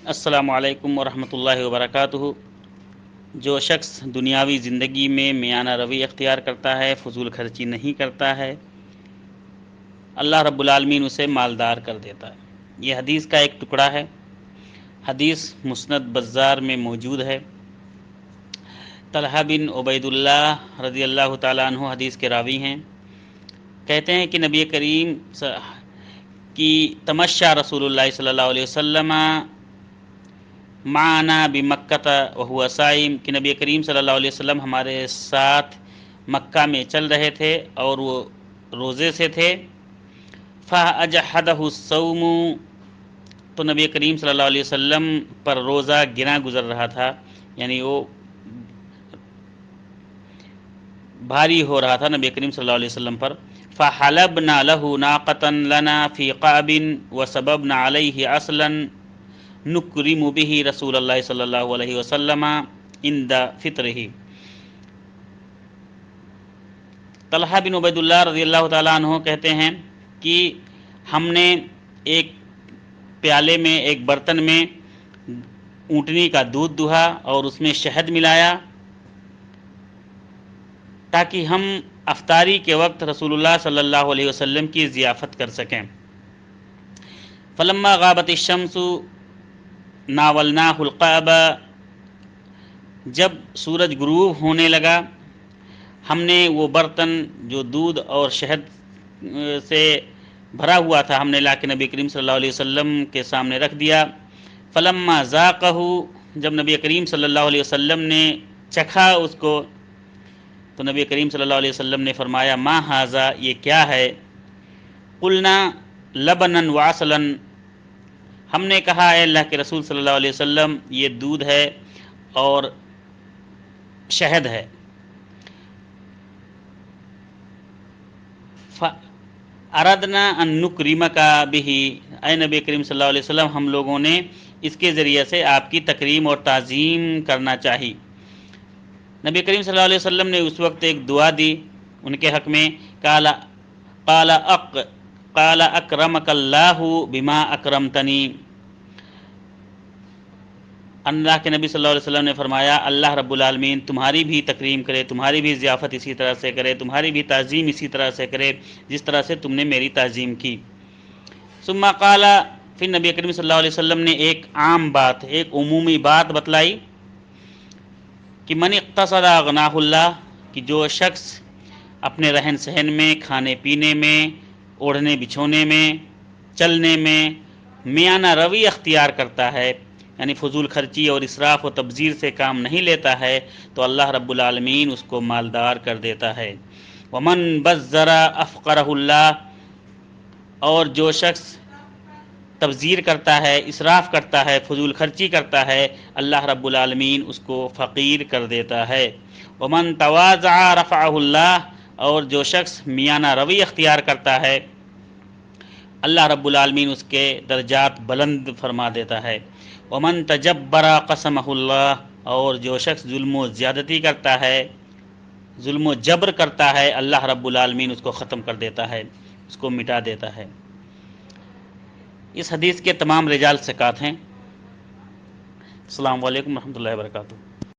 السلام علیکم ورحمۃ اللہ وبرکاتہ۔ جو شخص دنیاوی زندگی میں میانہ روی اختیار کرتا ہے، فضول خرچی نہیں کرتا ہے، اللہ رب العالمین اسے مالدار کر دیتا ہے۔ یہ حدیث کا ایک ٹکڑا ہے۔ حدیث مسند بزار میں موجود ہے۔ طلحہ بن عبید اللہ رضی اللہ تعالیٰ عنہ حدیث کے راوی ہیں۔ کہتے ہیں کہ نبی کریم کی تمشا رسول اللہ صلی اللہ علیہ وسلم معنا بمکہ وہو صائم، کہ نبی کریم صلی اللہ علیہ وسلم ہمارے ساتھ مکہ میں چل رہے تھے اور وہ روزے سے تھے۔ فَأَجْحَدَهُ الصَّوْمُ، تو نبی کریم صلی اللہ علیہ وسلم پر روزہ گنا گزر رہا تھا، یعنی وہ بھاری ہو رہا تھا نبی کریم صلی اللہ علیہ وسلم پر۔ فَحَلَبْنَا لَهُ نَاقَةً لَنَا فِي قَعْبٍ وَصَبَبْنَا عَلَيْهِ عَسْلًا نکرم به رسول اللہ صلی اللہ علیہ وسلم عند فطرہ۔ طلحہ بن عبید اللہ رضی اللہ تعالیٰ عنہ کہتے ہیں کہ ہم نے ایک پیالے میں، ایک برتن میں اونٹنی کا دودھ دہا اور اس میں شہد ملایا تاکہ ہم افطاری کے وقت رسول اللہ صلی اللہ علیہ وسلم کی ضیافت کر سکیں۔ فلما غابت الشمس ناولناہ القعب، جب سورج غروب ہونے لگا ہم نے وہ برتن جو دودھ اور شہد سے بھرا ہوا تھا ہم نے لا کے نبی کریم صلی اللہ علیہ وسلم کے سامنے رکھ دیا۔ فلما ذاقہ، جب نبی کریم صلی اللہ علیہ وسلم نے چکھا اس کو تو نبی کریم صلی اللہ علیہ وسلم نے فرمایا ما ھذا، یہ کیا ہے؟ قلنا لبنا وعسلا، ہم نے کہا اے اللہ کے رسول صلی اللہ علیہ وسلم یہ دودھ ہے اور شہد ہے۔ اردنا ان نکرمک بہ، اے نبی کریم صلی اللہ علیہ وسلم ہم لوگوں نے اس کے ذریعے سے آپ کی تکریم اور تعظیم کرنا چاہی۔ نبی کریم صلی اللہ علیہ وسلم نے اس وقت ایک دعا دی ان کے حق میں، قال اکرمک اللہ بما اکرمتنی، اللہ کے نبی صلی اللہ علیہ وسلم نے فرمایا اللہ رب العالمین تمہاری بھی تکریم کرے، تمہاری بھی ضیافت اسی طرح سے کرے، تمہاری بھی تعظیم اسی طرح سے کرے جس طرح سے تم نے میری تعظیم کی۔ ثم قال، پھر نبی کریم صلی اللہ علیہ وسلم نے ایک عام بات، ایک عمومی بات بتلائی کہ من اقتصد اغناہ اللہ، کہ جو شخص اپنے رہن سہن میں، کھانے پینے میں، اوڑھنے بچھونے میں، چلنے میں میانہ روی اختیار کرتا ہے، یعنی فضول خرچی اور اسراف و تبذیر سے کام نہیں لیتا ہے، تو اللہ رب العالمین اس کو مالدار کر دیتا ہے۔ ومن بذر افقرہ اللہ، اور جو شخص تبذیر کرتا ہے، اسراف کرتا ہے، فضول خرچی کرتا ہے، اللہ رب العالمین اس کو فقیر کر دیتا ہے۔ ومن تواضع رفعہ اللہ، اور جو شخص میانہ روی اختیار کرتا ہے اللہ رب العالمین اس کے درجات بلند فرما دیتا ہے۔ ومن تجبر قسمہ اللہ، اور جو شخص ظلم و زیادتی کرتا ہے، ظلم و جبر کرتا ہے، اللہ رب العالمین اس کو ختم کر دیتا ہے، اس کو مٹا دیتا ہے۔ اس حدیث کے تمام رجال ثقات ہیں۔ السلام علیکم ورحمۃ اللہ وبرکاتہ۔